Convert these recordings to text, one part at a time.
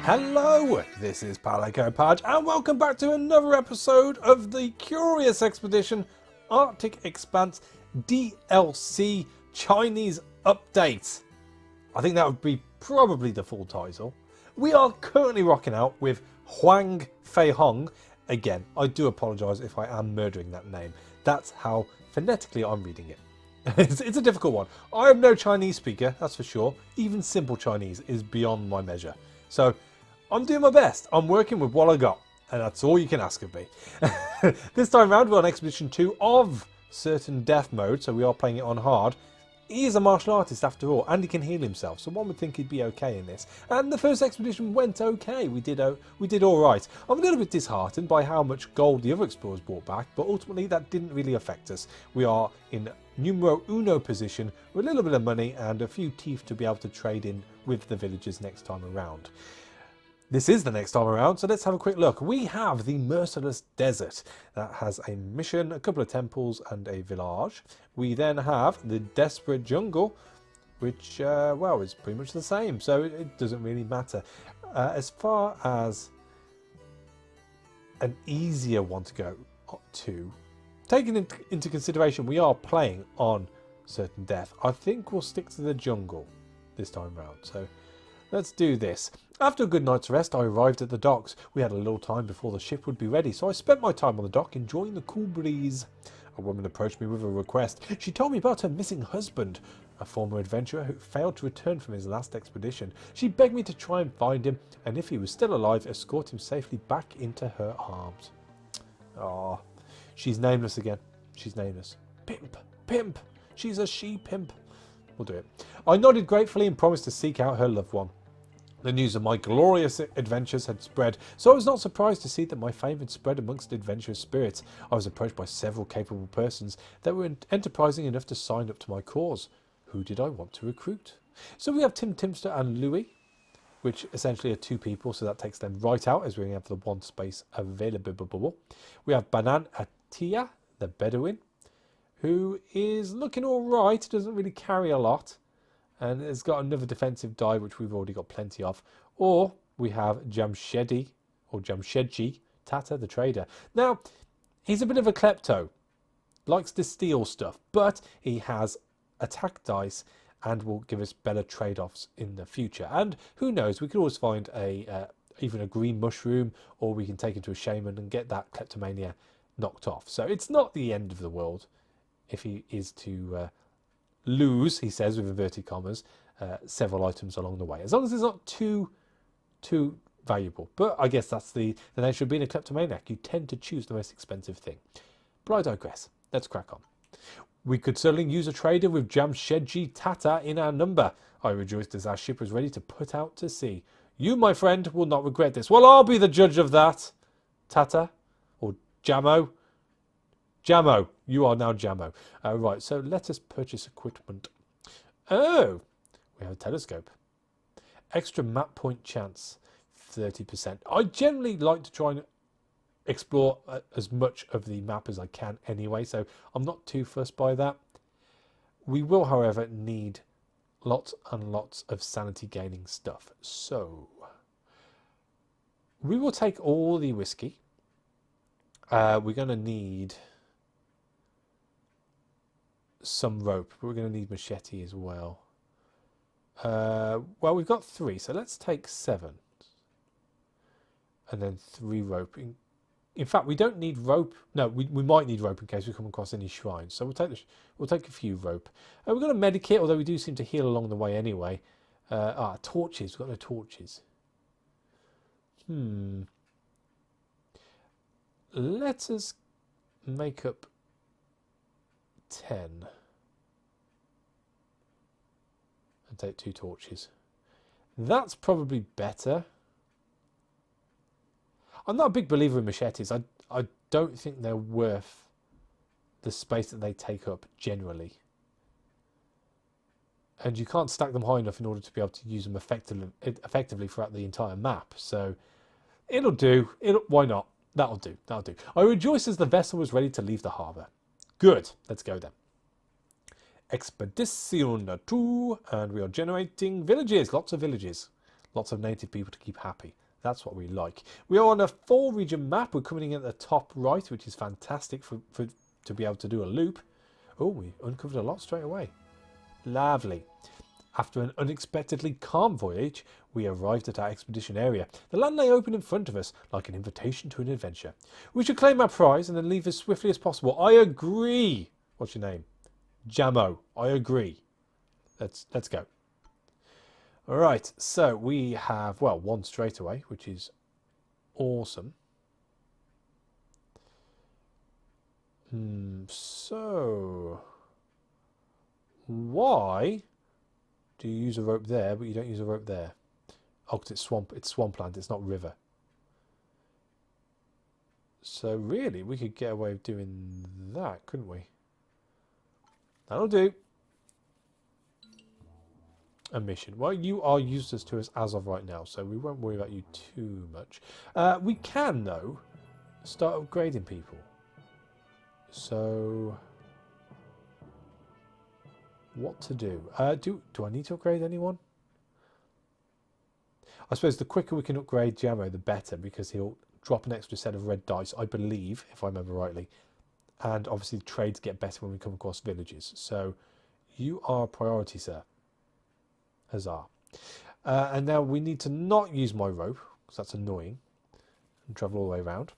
Hello, this is Palaco and welcome back to another episode of the Curious Expedition Arctic Expanse DLC Chinese Update. I think that would be probably the full title. We are currently rocking out with Huang Feihong. Again, I do apologise if I am murdering that name. That's how phonetically I'm reading it. It's a difficult one. I am no Chinese speaker, that's for sure. Even simple Chinese is beyond my measure. So I'm doing my best. I'm working with what I got, and that's all you can ask of me. This time round, we're on Expedition 2 of Certain Death Mode, so we are playing it on hard. He is a martial artist after all, and he can heal himself, so one would think he'd be okay in this. And the first expedition went okay. We did all right. I'm a little bit disheartened by how much gold the other explorers brought back, but ultimately that didn't really affect us. We are in numero uno position with a little bit of money and a few teeth to be able to trade in with the villagers next time around. This is the next time around, so let's have a quick look. We have the Merciless Desert. That has a mission, a couple of temples and a village. We then have the Desperate Jungle, which, well, is pretty much the same, so it doesn't really matter. As far as an easier one to go to, taking into consideration we are playing on Certain Death, I think we'll stick to the jungle this time round. So let's do this. After a good night's rest, I arrived at the docks. We had a little time before the ship would be ready, so I spent my time on the dock enjoying the cool breeze. A woman approached me with a request. She told me about her missing husband, a former adventurer who failed to return from his last expedition. She begged me to try and find him, and if he was still alive, escort him safely back into her arms. Ah, she's nameless again. She's nameless. Pimp, pimp. She's a she-pimp. We'll do it. I nodded gratefully and promised to seek out her loved one. The news of my glorious adventures had spread, so I was not surprised to see that my fame had spread amongst adventurous spirits. I was approached by several capable persons that were enterprising enough to sign up to my cause. Who did I want to recruit? So we have Tim Timster and Louis, which essentially are two people, so that takes them right out as we have the one space available. We have Banan Atia, the Bedouin, who is looking all right, doesn't really carry a lot, and has got another defensive die, which we've already got plenty of. Or we have Jamshedi, or Jamshedji Tata, the trader. Now, he's a bit of a klepto, likes to steal stuff, but he has attack dice and will give us better trade-offs in the future. And who knows, we could always find even a green mushroom, or we can take him to a shaman and get that kleptomania knocked off. So it's not the end of the world if he is to lose, he says with inverted commas, several items along the way, as long as it's not too valuable. But I guess that's the nature of being a kleptomaniac. You tend to choose the most expensive thing. But I digress. Let's crack on. We could certainly use a trader with Jamshedji Tata in our number. I rejoiced as our ship was ready to put out to sea. You, my friend, will not regret this. Well, I'll be the judge of that. Tata, or Jamo. Jamo, you are now Jamo. Right, so let us purchase equipment. Oh, we have a telescope. Extra map point chance, 30%. I generally like to try and explore as much of the map as I can anyway, so I'm not too fussed by that. We will, however, need lots and lots of sanity gaining stuff. So we will take all the whiskey. We're going to need some rope, but we're going to need machete as well. Well, we've got 3, so let's take 7 and then 3 rope. In fact, we don't need rope. No, we might need rope in case we come across any shrines, so we'll take a few rope. We've got a medikit, although we do seem to heal along the way anyway. Torches. We've got no torches. Let us make up 10 and take 2 torches. That's probably better. I'm not a big believer in machetes. I don't think they're worth the space that they take up generally, and you can't stack them high enough in order to be able to use them effectively throughout the entire map. So it'll do. Why not? That'll do. I rejoiced as the vessel was ready to leave the harbour. Good, let's go then. Expedition 2, and we are generating villages, lots of villages. Lots of native people to keep happy. That's what we like. We are on a 4-region map. We're coming in at the top right, which is fantastic to be able to do a loop. Oh, we uncovered a lot straight away. Lovely. After an unexpectedly calm voyage, we arrived at our expedition area. The land lay open in front of us, like an invitation to an adventure. We should claim our prize and then leave as swiftly as possible. I agree. What's your name? Jamo. I agree. Let's go. All right, so we have, well, one straight away, which is awesome. So why do you use a rope there, but you don't use a rope there? Oh, because it's swampland, it's not river. So really, we could get away with doing that, couldn't we? That'll do. A mission. Well, you are useless to us as of right now, so we won't worry about you too much. We can, though, start upgrading people. So, what to do? Do I need to upgrade anyone? I suppose the quicker we can upgrade Jamo, the better, because he'll drop an extra set of red dice, I believe, if I remember rightly. And obviously trades get better when we come across villages. So, you are a priority, sir. Huzzah. And now we need to not use my rope, because that's annoying, and travel all the way around.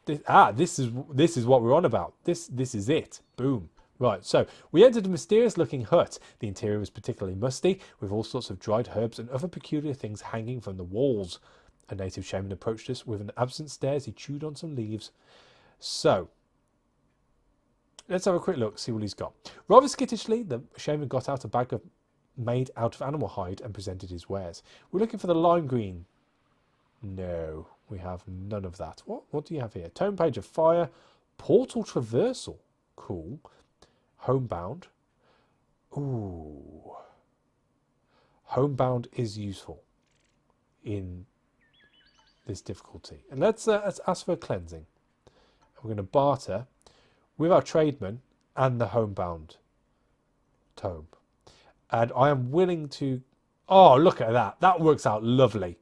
This is what we're on about. This is it. Boom. Right, so we entered a mysterious-looking hut. The interior was particularly musty, with all sorts of dried herbs and other peculiar things hanging from the walls. A native shaman approached us with an absent stare as he chewed on some leaves. So, let's have a quick look, see what he's got. Rather skittishly, the shaman got out a bag made out of animal hide and presented his wares. We're looking for the lime green. No, we have none of that. What do you have here? Tome page of fire, portal traversal. Cool. Homebound. Ooh. Homebound is useful in this difficulty. And let's ask for cleansing. We're going to barter with our tradesman and the homebound tome. And I am willing to... Oh, look at that. That works out lovely.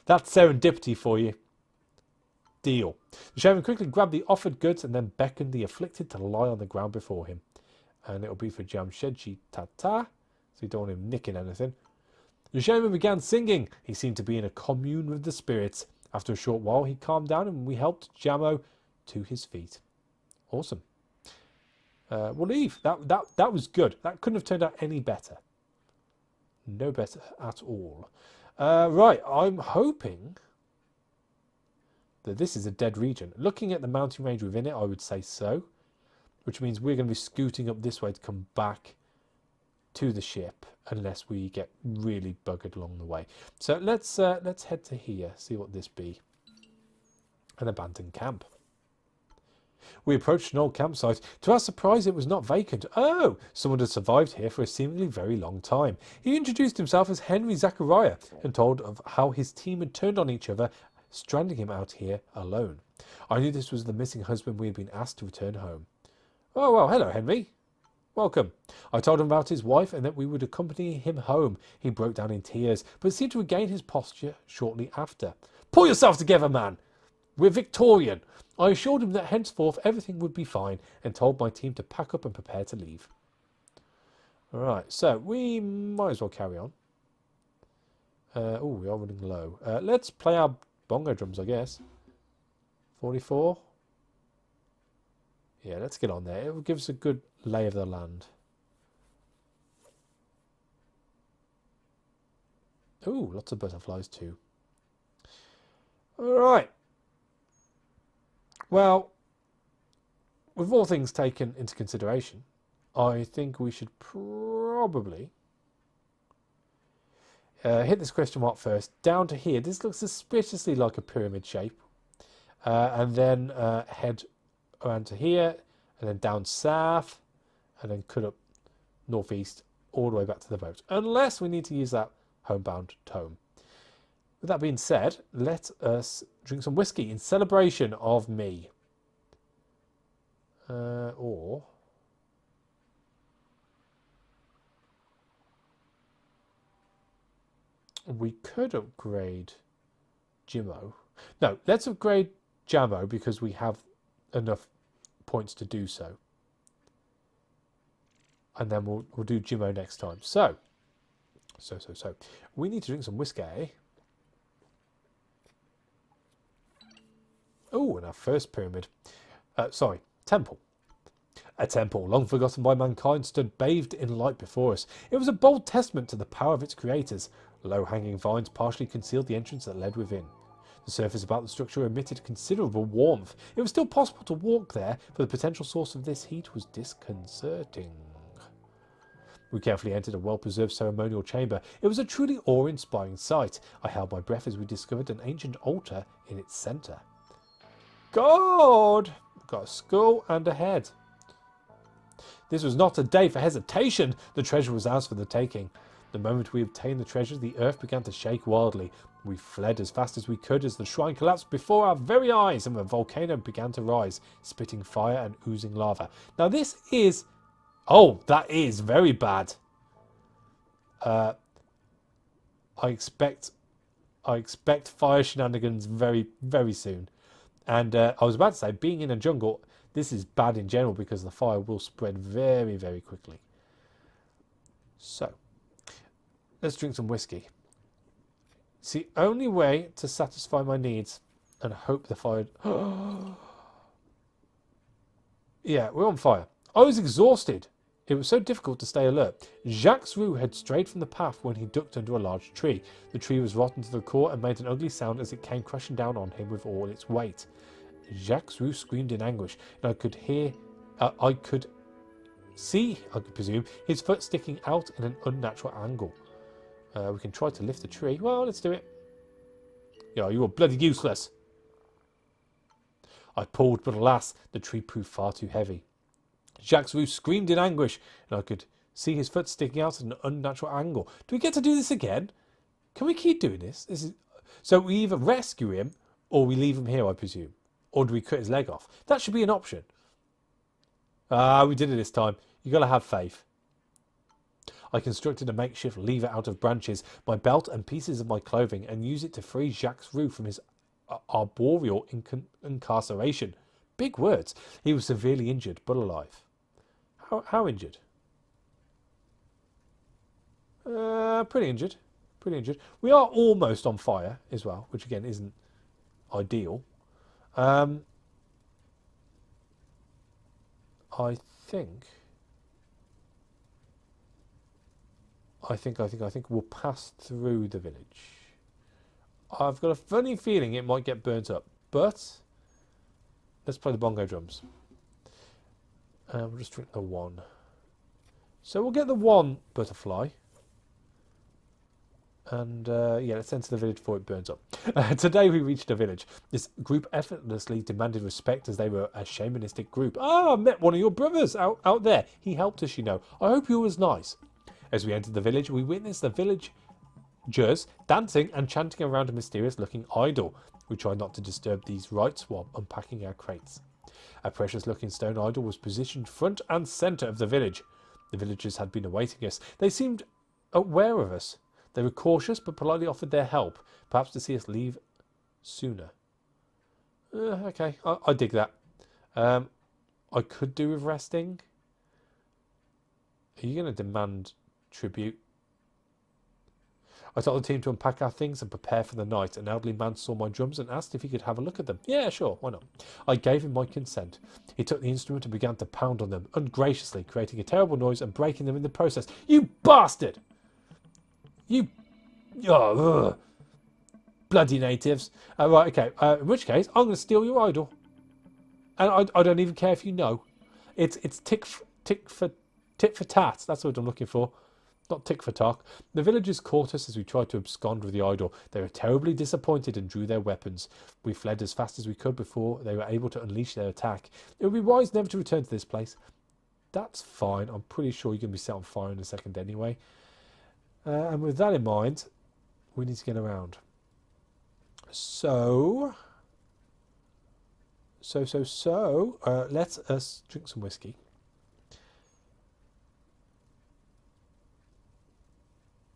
That's serendipity for you. Deal. The shaman quickly grabbed the offered goods and then beckoned the afflicted to lie on the ground before him. And it'll be for Jamshedji Tata, so you don't want him nicking anything. The shaman began singing. He seemed to be in a commune with the spirits. After a short while, he calmed down and we helped Jamo to his feet. Awesome. We'll leave. That was good. That couldn't have turned out any better. No better at all. Right, I'm hoping that this is a dead region. Looking at the mountain range within it, I would say so. Which means we're going to be scooting up this way to come back to the ship, unless we get really buggered along the way. So let's head to here, see what this be. An abandoned camp. We approached an old campsite. To our surprise, it was not vacant. Oh, someone had survived here for a seemingly very long time. He introduced himself as Henry Zachariah and told of how his team had turned on each other, stranding him out here alone. I knew this was the missing husband we had been asked to return home. Oh, well, hello, Henry. Welcome. I told him about his wife and that we would accompany him home. He broke down in tears, but seemed to regain his posture shortly after. Pull yourself together, man. We're Victorian. I assured him that henceforth everything would be fine and told my team to pack up and prepare to leave. Alright, so we might as well carry on. Oh, we are running low. Let's play our bongo drums, I guess. 44. Yeah, let's get on there. It will give us a good lay of the land. Ooh, lots of butterflies too. Alright. Well, with all things taken into consideration, I think we should probably hit this question mark first. Down to here. This looks suspiciously like a pyramid shape. And then head around to here, and then down south, and then cut up northeast all the way back to the boat. Unless we need to use that homebound tome. With that being said, let us drink some whiskey in celebration of me. Or... We could upgrade Jimmo. No, let's upgrade Jammo because we have enough points to do so. And then we'll do Jimmo next time. So. We need to drink some whiskey. Oh, and our first pyramid. Temple. A temple, long forgotten by mankind, stood bathed in light before us. It was a bold testament to the power of its creators. Low-hanging vines partially concealed the entrance that led within. The surface about the structure emitted considerable warmth. It was still possible to walk there, but the potential source of this heat was disconcerting. We carefully entered a well-preserved ceremonial chamber. It was a truly awe-inspiring sight. I held my breath as we discovered an ancient altar in its centre. God! We've got a skull and a head. This was not a day for hesitation. The treasure was ours for the taking. The moment we obtained the treasure, the earth began to shake wildly. We fled as fast as we could as the shrine collapsed before our very eyes and the volcano began to rise, spitting fire and oozing lava. Now this is... Oh, that is very bad. I expect fire shenanigans very, very soon. And I was about to say, being in a jungle, this is bad in general because the fire will spread very, very quickly. So, let's drink some whiskey. It's the only way to satisfy my needs and hope the fire... Yeah, we're on fire. I was exhausted. It was so difficult to stay alert. Jacques Roux had strayed from the path when he ducked under a large tree. The tree was rotten to the core and made an ugly sound as it came crashing down on him with all its weight. Jacques Roux screamed in anguish, and I could presume, his foot sticking out in an unnatural angle. We can try to lift the tree. Well, let's do it. Yeah, you are bloody useless. I pulled, but alas, the tree proved far too heavy. Jacques Roux screamed in anguish, and I could see his foot sticking out at an unnatural angle. Do we get to do this again? Can we keep doing this? So we either rescue him, or we leave him here, I presume. Or do we cut his leg off? That should be an option. We did it this time. You've got to have faith. I constructed a makeshift lever out of branches, my belt and pieces of my clothing, and used it to free Jacques Roux from his arboreal incarceration. Big words. He was severely injured, but alive. How injured? Pretty injured. Pretty injured. We are almost on fire as well, which again isn't ideal. I think we'll pass through the village. I've got a funny feeling it might get burnt up, but let's play the bongo drums. We'll just drink the one. So we'll get the one butterfly. And yeah, let's enter the village before it burns up. Today we reached a village. This group effortlessly demanded respect as they were a shamanistic group. Ah, I met one of your brothers out there. He helped us, you know. I hope you was nice. As we entered the village, we witnessed the villagers dancing and chanting around a mysterious-looking idol. We tried not to disturb these rites while unpacking our crates. A precious-looking stone idol was positioned front and centre of the village. The villagers had been awaiting us. They seemed aware of us. They were cautious, but politely offered their help, perhaps to see us leave sooner. Okay, I dig that. I could do with resting. Are you going to demand tribute? I told the team to unpack our things and prepare for the night. An elderly man saw my drums and asked if he could have a look at them. Yeah, sure, why not? I gave him my consent. He took the instrument and began to pound on them, ungraciously, creating a terrible noise and breaking them in the process. You bastard! You... bloody natives. Right, okay. In which case, I'm going to steal your idol. And I don't even care if you know. It's tit for tat. That's what I'm looking for. Not tick for talk. The villagers caught us as we tried to abscond with the idol. They were terribly disappointed and drew their weapons. We fled as fast as we could before they were able to unleash their attack. It would be wise never to return to this place. That's fine. I'm pretty sure you're going to be set on fire in a second anyway. And with that in mind, we need to get around. So let us drink some whiskey.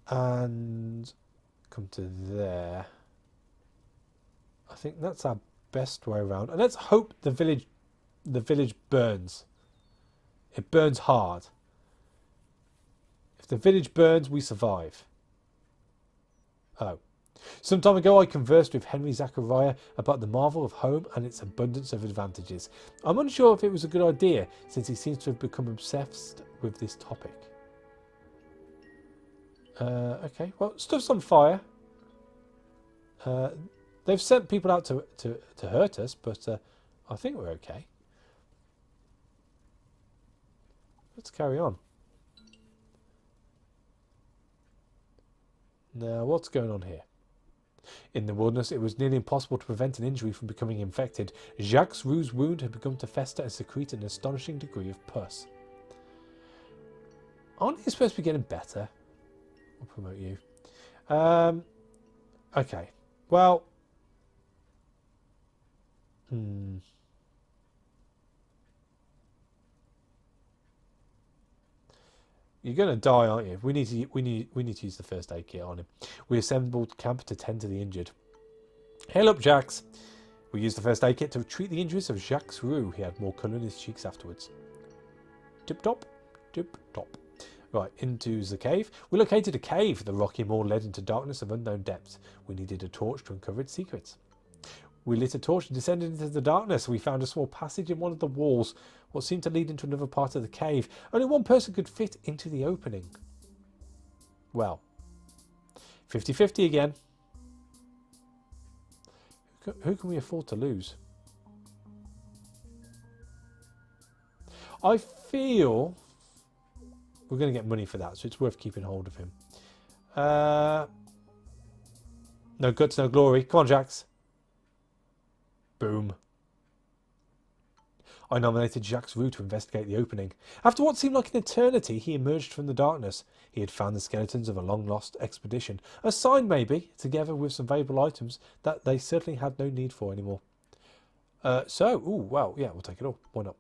And come to there. I think that's our best way around. And let's hope the village burns. It burns hard. If the village burns, we survive. Oh. Some time ago I conversed with Henry Zachariah about the marvel of home and its abundance of advantages. I'm unsure if it was a good idea, since he seems to have become obsessed with this topic. Okay, well, stuff's on fire. They've sent people out to hurt us, but I think we're okay. Let's carry on. Now, what's going on here? In the wilderness, it was nearly impossible to prevent an injury from becoming infected. Jacques Roux's wound had begun to fester and secrete an astonishing degree of pus. Aren't you supposed to be getting better? I'll promote you. Okay. Well. You're going to die, aren't you? We need to use the first aid kit on him. We assembled camp to tend to the injured. Hail up, Jacques. We used the first aid kit to treat the injuries of Jacques Roux. He had more colour in his cheeks afterwards. Tip top, tip top. Right, into the cave. We located a cave. The rocky moor led into darkness of unknown depths. We needed a torch to uncover its secrets. We lit a torch and descended into the darkness. We found a small passage in one of the walls, what seemed to lead into another part of the cave. Only one person could fit into the opening. Well, 50-50 again. Who can we afford to lose? I feel we're going to get money for that, so it's worth keeping hold of him. No guts, no glory. Come on, Jax. Boom. I nominated Jacques Roux to investigate the opening. After what seemed like an eternity, he emerged from the darkness. He had found the skeletons of a long-lost expedition. A sign, maybe, together with some valuable items that they certainly had no need for anymore. Well, yeah, we'll take it all. Why not?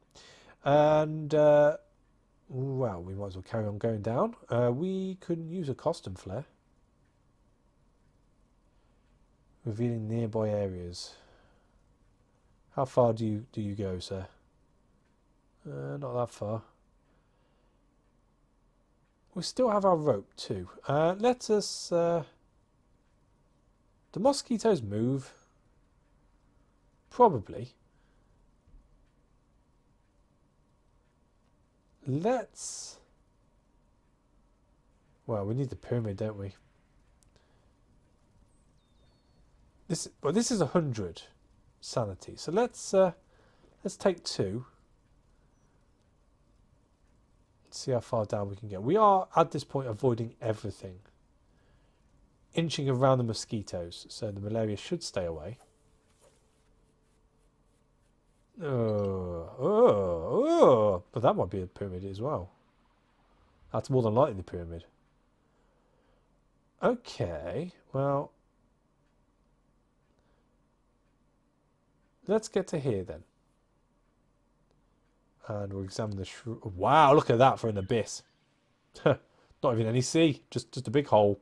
And, well, we might as well carry on going down. We could use a custom flare. Revealing nearby areas. How far do you go, sir? Not that far. We still have our rope too. Let us... do mosquitoes move? Probably. Let's... Well, we need the pyramid, don't we? This is 100 sanity. So let's take 2. See how far down we can get. We are at this point avoiding everything, inching around the mosquitoes, so the malaria should stay away. But that might be a pyramid as well. That's more than likely the pyramid. Okay, well, let's get to here then. And we'll examine the wow, look at that for an abyss. Not even any sea, just a big hole.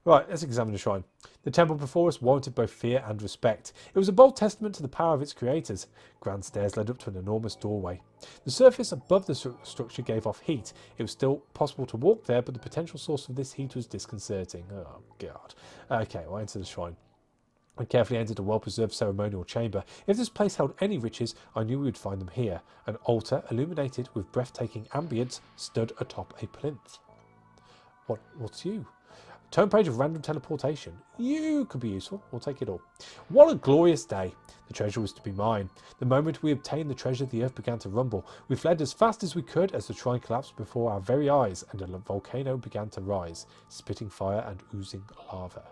Right, let's examine the shrine. The temple before us warranted both fear and respect. It was a bold testament to the power of its creators. Grand stairs led up to an enormous doorway. The surface above the structure gave off heat. It was still possible to walk there, but the potential source of this heat was disconcerting. Oh, God. Okay, we'll enter the shrine. I carefully entered a well-preserved ceremonial chamber. If this place held any riches, I knew we would find them here. An altar, illuminated with breathtaking ambience, stood atop a plinth. What's you? Tone page of random teleportation. You could be useful. We'll take it all. What a glorious day. The treasure was to be mine. The moment we obtained the treasure, the earth began to rumble. We fled as fast as we could as the shrine collapsed before our very eyes, and a volcano began to rise, spitting fire and oozing lava.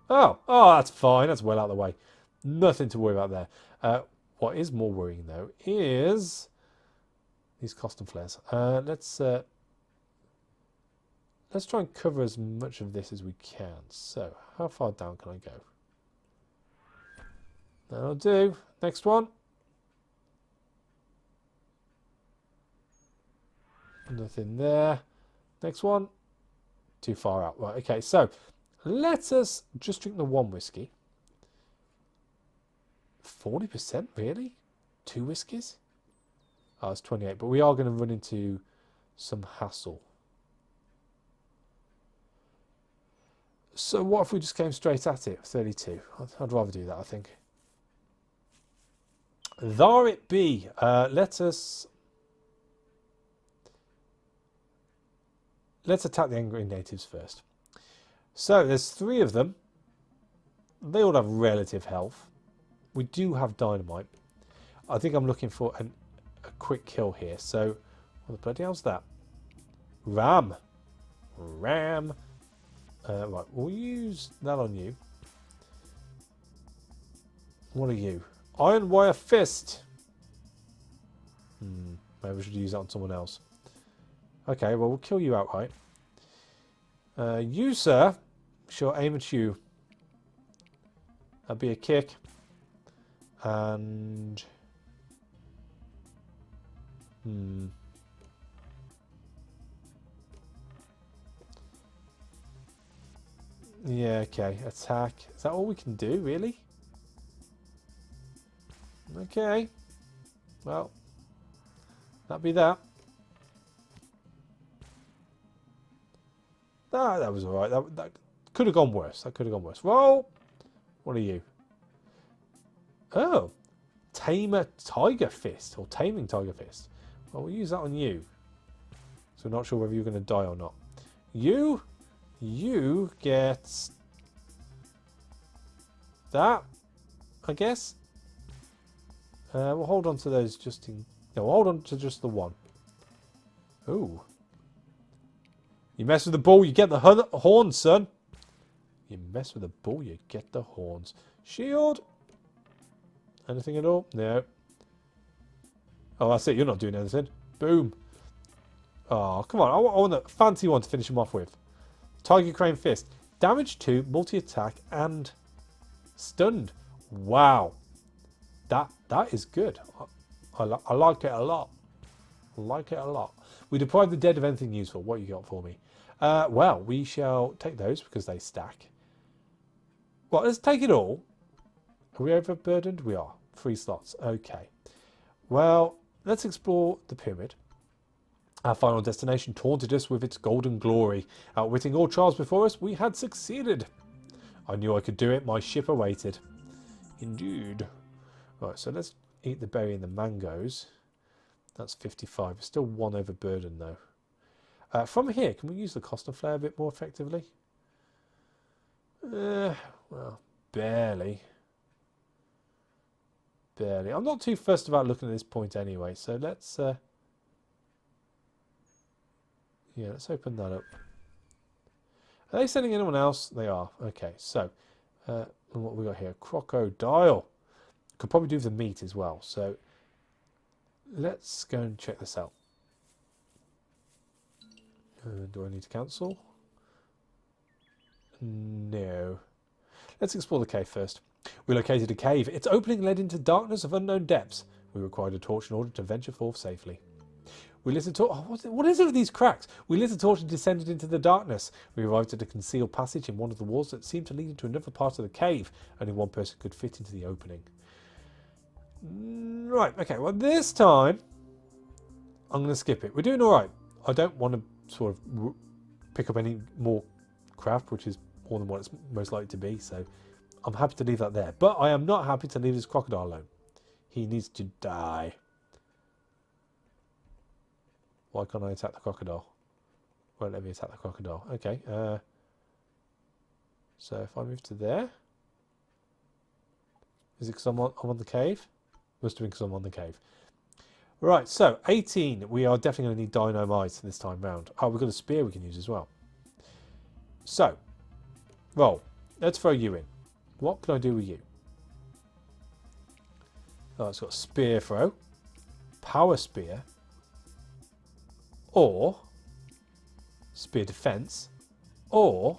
Oh, that's fine. That's well out of the way. Nothing to worry about there. What is more worrying, though, is these custom flares. Let's try and cover as much of this as we can. So, how far down can I go? That'll do. Next one. Nothing there. Next one. Too far out. Right, okay, so Let us just drink the one whiskey. 40%, really? 2 whiskies? Oh, it's 28, but we are going to run into some hassle. So what if we just came straight at it? 32. I'd rather do that, I think. There it be. Let's attack the angry natives first. So there's 3 of them. They all have relative health. We do have dynamite. I think I'm looking for a quick kill here. So what the bloody hell's that? Ram. Right, we'll use that on you. What are you? Iron wire fist. Maybe we should use that on someone else. Okay, well, we'll kill you outright. You, sir. Sure, aim at you. That'll be a kick. And... Yeah, okay. Attack. Is that all we can do, really? Okay. Well, that'd be that. That was alright. That could have gone worse. That could have gone worse. Roll! What are you? Oh. Tamer Tiger Fist. Or Taming Tiger Fist. Well, we'll use that on you. So we're not sure whether you're going to die or not. You get that, I guess. We'll hold on to those just in... No, we'll hold on to just the one. Ooh. You mess with the bull, you get the horns, son. You mess with the bull, you get the horns. Shield. Anything at all? No. Oh, that's it. You're not doing anything. Boom. Oh, come on. I want a fancy one to finish him off with. Tiger Crane Fist. Damage 2, multi-attack, and stunned. Wow. That is good. I like it a lot. I like it a lot. We deprive the dead of anything useful. What you got for me? Well, we shall take those because they stack. Well, let's take it all. Are we overburdened? We are. 3 slots. Okay. Well, let's explore the pyramid. Our final destination taunted us with its golden glory. Outwitting all trials before us, we had succeeded. I knew I could do it. My ship awaited. Indeed. Right, so let's eat the berry and the mangoes. That's 55. Still 1 overburden, though. From here, can we use the Costa Flare a bit more effectively? Well, barely. Barely. I'm not too fussed about looking at this point anyway, so let's... Yeah, let's open that up. Are they sending anyone else? They are. Okay, so what have we got here? Crocodile. Could probably do the meat as well. So let's go and check this out. Do I need to cancel? No. Let's explore the cave first. We located a cave. Its opening led into darkness of unknown depths. We required a torch in order to venture forth safely. We lit a torch. Oh, what is it with these cracks? We lit a torch and descended into the darkness. We arrived at a concealed passage in one of the walls that seemed to lead into another part of the cave. Only one person could fit into the opening. Right, okay, well this time I'm going to skip it. We're doing alright. I don't want to sort of pick up any more craft, which is more than what it's most likely to be, so I'm happy to leave that there. But I am not happy to leave this crocodile alone. He needs to die. Why can't I attack the crocodile? Won't let me attack the crocodile. Okay. So if I move to there, is it because I'm on the cave? Must have been because I'm on the cave. Right. So 18. We are definitely going to need dynamite this time round. Oh, we've got a spear we can use as well. So roll. Let's throw you in. What can I do with you? Oh, it's got spear throw, power spear, or spear defense, or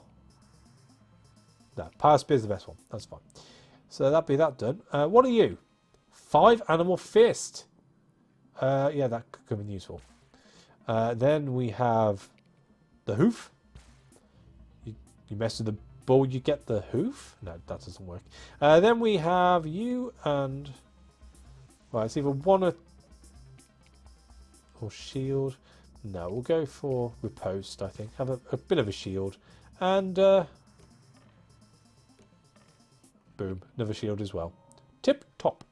no, power spear is the best one. That's fine. So that'd be that done. What are you? 5 animal fist. Yeah, that could come in useful. Then we have the hoof. You mess with the bull, you get the hoof. No, that doesn't work. Then we have you and... Right, it's either one or shield. No, we'll go for riposte, I think. Have a bit of a shield. And... boom, another shield as well. Tip top.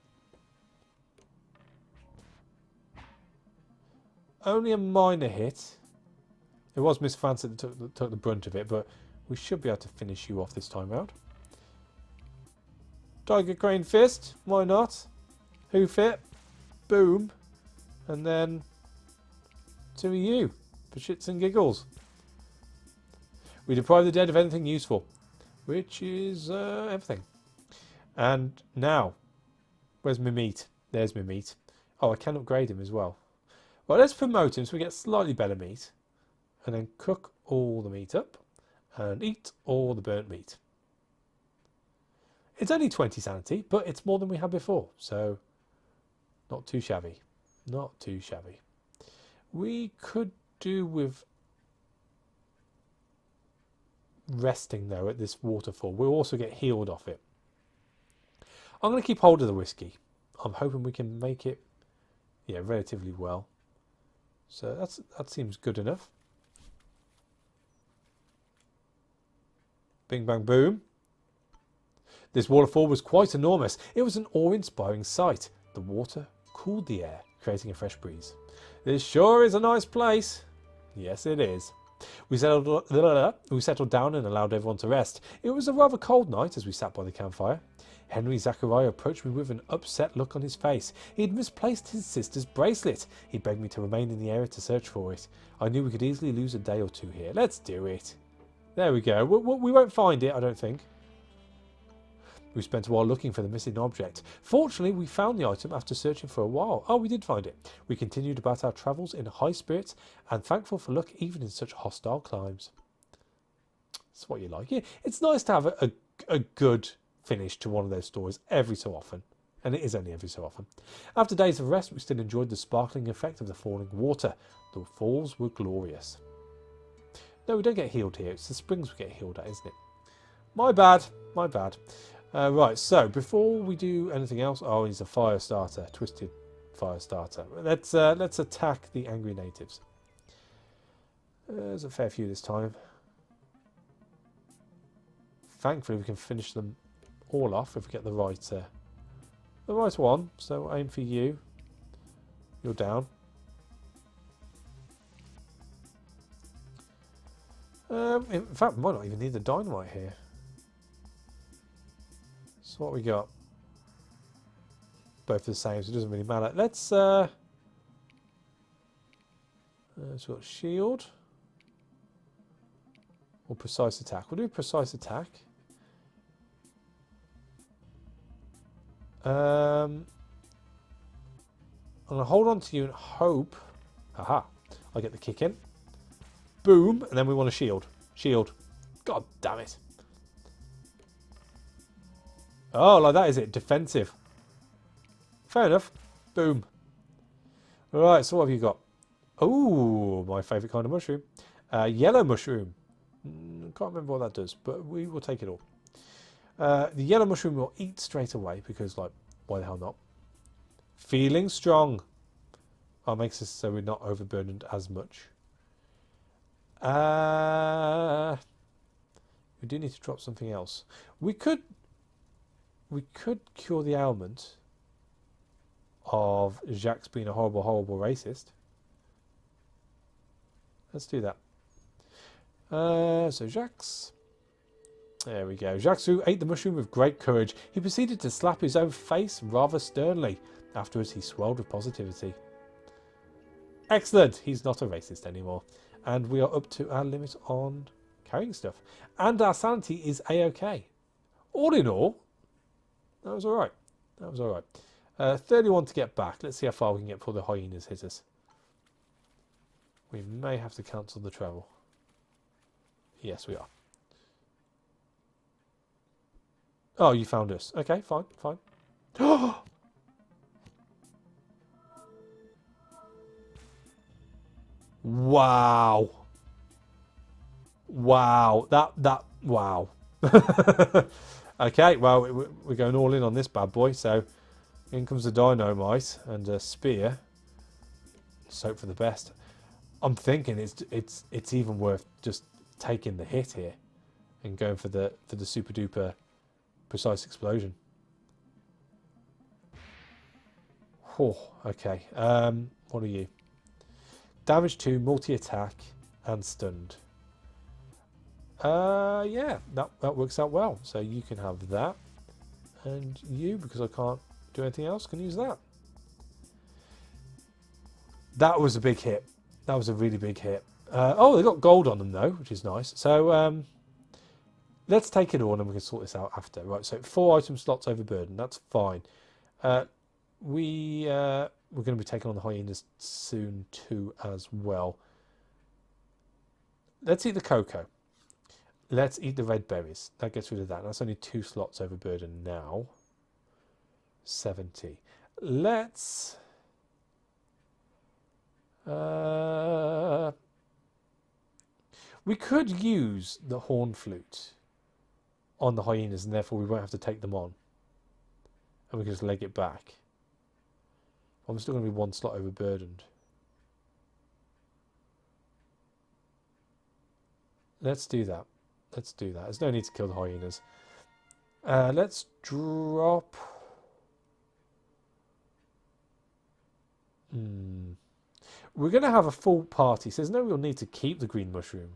Only a minor hit. It was Miss Fancy that took the brunt of it, but we should be able to finish you off this time round. Tiger Crane Fist, why not? Hoof it, boom, and then to you for shits and giggles. We deprive the dead of anything useful, which is everything. And now, where's my meat? There's my meat. Oh, I can upgrade him as well. Well, let's promote him so we get slightly better meat. And then cook all the meat up. And eat all the burnt meat. It's only 20 sanity, but it's more than we had before. So, not too shabby. Not too shabby. We could do with resting, though, at this waterfall. We'll also get healed off it. I'm going to keep hold of the whiskey. I'm hoping we can make it, yeah, relatively well. So that seems good enough. Bing, bang, boom. This waterfall was quite enormous. It was an awe-inspiring sight. The water cooled the air, creating a fresh breeze. This sure is a nice place. Yes, it is. We settled down and allowed everyone to rest. It was a rather cold night as we sat by the campfire. Henry Zachariah approached me with an upset look on his face. He had misplaced his sister's bracelet. He begged me to remain in the area to search for it. I knew we could easily lose a day or two here. Let's do it. There we go. We won't find it, I don't think. We spent a while looking for the missing object. Fortunately, we found the item after searching for a while. Oh, we did find it. We continued about our travels in high spirits and thankful for luck even in such hostile climes. That's what you like. Yeah, it's nice to have a good finish to one of those stories every so often. And it is only every so often. After days of rest, we still enjoyed the sparkling effect of the falling water. The falls were glorious. No, we don't get healed here. It's the springs we get healed at, isn't it? My bad. My bad. Right, so before we do anything else... Oh, he's a fire starter. Twisted fire starter. Let's attack the angry natives. There's a fair few this time. Thankfully, we can finish them all off if we get the right one. So aim for you. You're down. In fact, we might not even need the dynamite here. So what we got? Both the same, so it doesn't really matter. Let's so we've got shield or precise attack. We'll do precise attack. I'm gonna hold on to you and hope. Aha! I get the kick in. Boom, and then we want a shield. Shield. God damn it. Oh, like that is it. Defensive. Fair enough. Boom. Alright, so what have you got? Oh, my favourite kind of mushroom. Yellow mushroom. Can't remember what that does, but we will take it all. The yellow mushroom will eat straight away because, like, why the hell not? Feeling strong. Oh, makes us so we're not overburdened as much. We do need to drop something else. We could cure the ailment of Jacques being a horrible, horrible racist. Let's do that. So Jacques. There we go. Jacques ate the mushroom with great courage. He proceeded to slap his own face rather sternly. Afterwards, he swelled with positivity. Excellent. He's not a racist anymore. And we are up to our limit on carrying stuff. And our sanity is A-OK. All in all, that was all right. That was all right. 31 to get back. Let's see how far we can get before the hyenas hit us. We may have to cancel the travel. Yes, we are. Oh, you found us. Okay, fine, fine. Wow. Wow. Wow. Okay, well, we're going all in on this bad boy. So in comes the dynamite and a spear. Let's hope for the best. I'm thinking it's even worth just taking the hit here and going for the super duper precise explosion. Oh, okay. What are you? Damage 2, multi-attack, and stunned. Yeah, that works out well. So you can have that, and you, because I can't do anything else, can use that. That was a big hit. That was a really big hit. Oh, they got gold on them though, which is nice. So let's take it all, and we can sort this out after. Right. So 4 item slots overburdened. That's fine. We're going to be taking on the hyenas soon too, as well. Let's eat the cocoa. Let's eat the red berries. That gets rid of that. That's only 2 slots overburdened now. 70. Let's... we could use the horn flute on the hyenas, and therefore we won't have to take them on. And we can just leg it back. I'm still going to be 1 slot overburdened. Let's do that. Let's do that. There's no need to kill the hyenas. Let's drop... We're going to have a full party, so there's no real need to keep the green mushroom.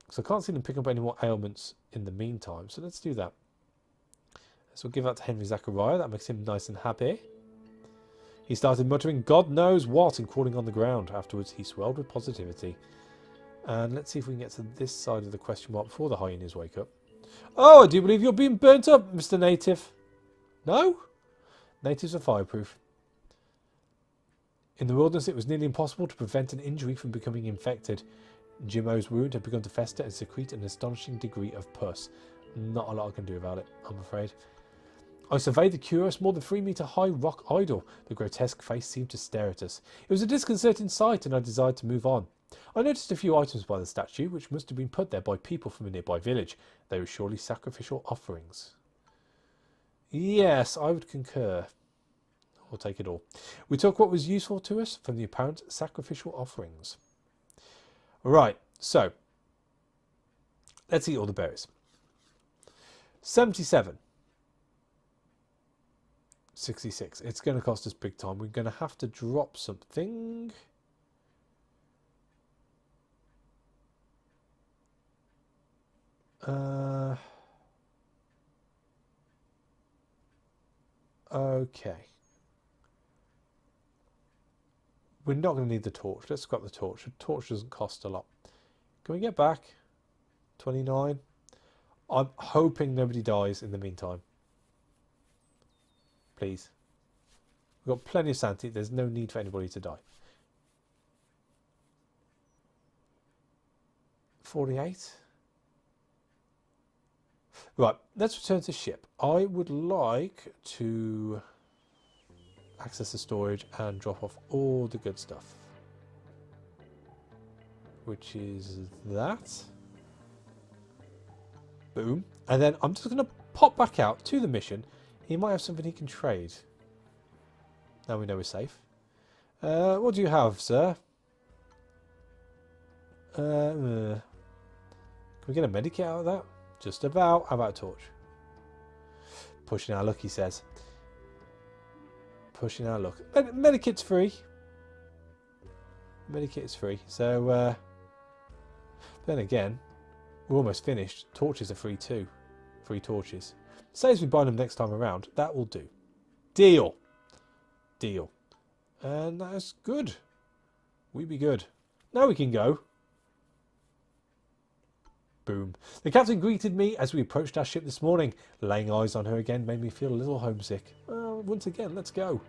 So I can't see them picking up any more ailments in the meantime. So let's do that. So we'll give that to Henry Zachariah. That makes him nice and happy. He started muttering God knows what and crawling on the ground. Afterwards, he swelled with positivity. And let's see if we can get to this side of the question mark before the hyenas wake up. Oh, I do believe you're being burnt up, Mr. Native. No? Natives are fireproof. In the wilderness, it was nearly impossible to prevent an injury from becoming infected. Jimo's wound had begun to fester and secrete an astonishing degree of pus. Not a lot I can do about it, I'm afraid. I surveyed the curious, more than 3 metre high rock idol. The grotesque face seemed to stare at us. It was a disconcerting sight, and I desired to move on. I noticed a few items by the statue, which must have been put there by people from a nearby village. They were surely sacrificial offerings. Yes, I would concur. We'll take it all. We took what was useful to us from the apparent sacrificial offerings. Right, so let's eat all the berries. 77. 66. It's going to cost us big time. We're going to have to drop something. Okay. We're not going to need the torch. Let's scrap the torch. The torch doesn't cost a lot. Can we get back? 29. I'm hoping nobody dies in the meantime. Please. We've got plenty of sanity. There's no need for anybody to die. 48. Right, let's return to ship. I would like to access the storage and drop off all the good stuff. Which is that. Boom. And then I'm just going to pop back out to the mission. He might have something he can trade. Now we know we're safe. What do you have, sir? Can we get a medikit out of that? Just about. How about a torch? Pushing our luck, he says. Pushing our luck. Medikit's free. Medikit is free. So, then again, we're almost finished. Torches are free too. Free torches. Say as we buy them next time around. That will do. Deal. Deal. And that's good. We be good. Now we can go. Boom. The captain greeted me as we approached our ship this morning. Laying eyes on her again made me feel a little homesick. Well, once again, let's go.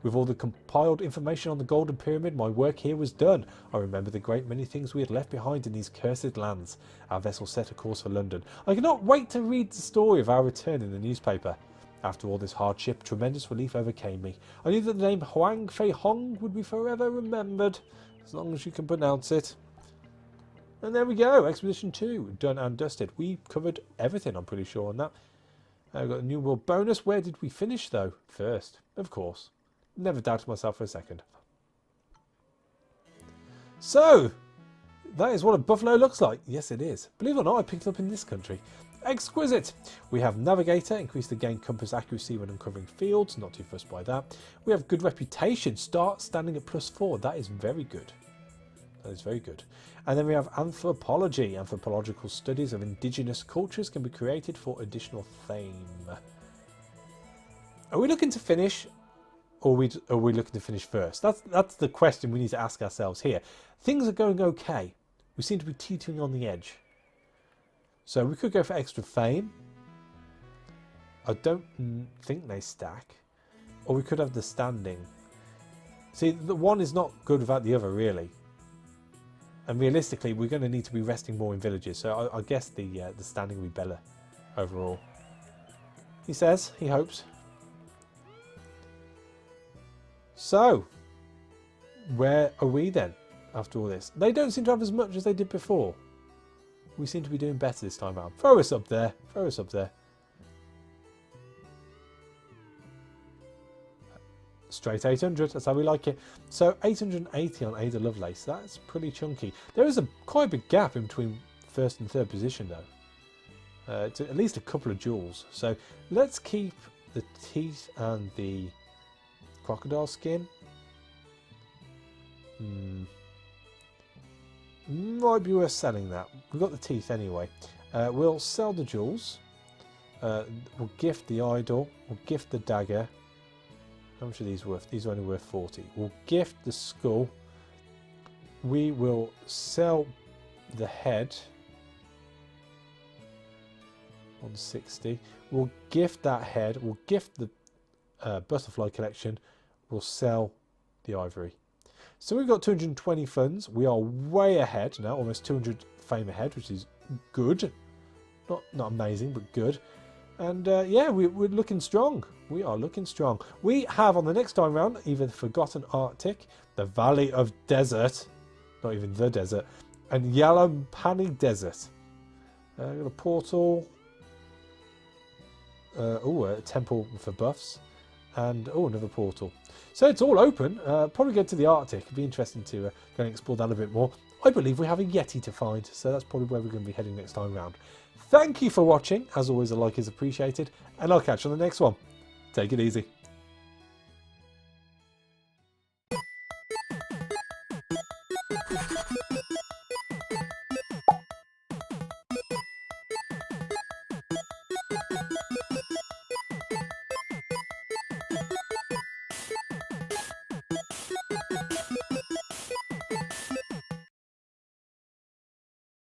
With all the compiled information on the Golden Pyramid, my work here was done. I remember the great many things we had left behind in these cursed lands. Our vessel set a course for London. I cannot wait to read the story of our return in the newspaper. After all this hardship, tremendous relief overcame me. I knew that the name Huang Feihong would be forever remembered, as long as you can pronounce it. And there we go. Expedition 2. Done and dusted. We covered everything, I'm pretty sure, on that. We've got a new world bonus. Where did we finish, though? First, of course. Never doubted myself for a second. So, that is what a buffalo looks like. Yes, it is. Believe it or not, I picked it up in this country. Exquisite. We have Navigator, increase the gain compass accuracy when uncovering fields. Not too fussed by that. We have good reputation. Start standing at +4. That is very good. That is very good. And then we have anthropology. Anthropological studies of indigenous cultures can be created for additional fame. Are we looking to finish, or are we looking to finish first? That's the question we need to ask ourselves here. Things are going okay. We seem to be teetering on the edge. So we could go for extra fame. I don't think they stack. Or we could have the standing. See, the one is not good without the other, really. And realistically, we're going to need to be resting more in villages. So I guess the standing will be better overall. He says, he hopes. So, where are we then after all this? They don't seem to have as much as they did before. We seem to be doing better this time around. Throw us up there. Throw us up there. Straight 800. That's how we like it. So 880 on Ada Lovelace. That's pretty chunky. There is quite a big gap in between first and third position, though. It's at least a couple of joules. So let's keep the teeth and the crocodile skin. Might be worth selling that. We've got the teeth anyway. We'll sell the jewels. We'll gift the idol. We'll gift the dagger. How much are these worth? These are only worth 40. We'll gift the skull. We will sell the head. 160. We'll gift that head. We'll gift the butterfly collection. We'll sell the ivory. So we've got 220 funds. We are way ahead now, almost 200 fame ahead, which is good. Not amazing, but good. And yeah, we're looking strong. We are looking strong. We have on the next time round either the Forgotten Arctic, the Valley of Desert, not even the desert, and Yalampani Desert. Got a portal. A temple for buffs. And another portal. So it's all open. Probably go to the Arctic. It'd be interesting to go and explore that a bit more. I believe we have a Yeti to find, so that's probably where we're going to be heading next time round. Thank you for watching. As always, a like is appreciated, and I'll catch you on the next one. Take it easy.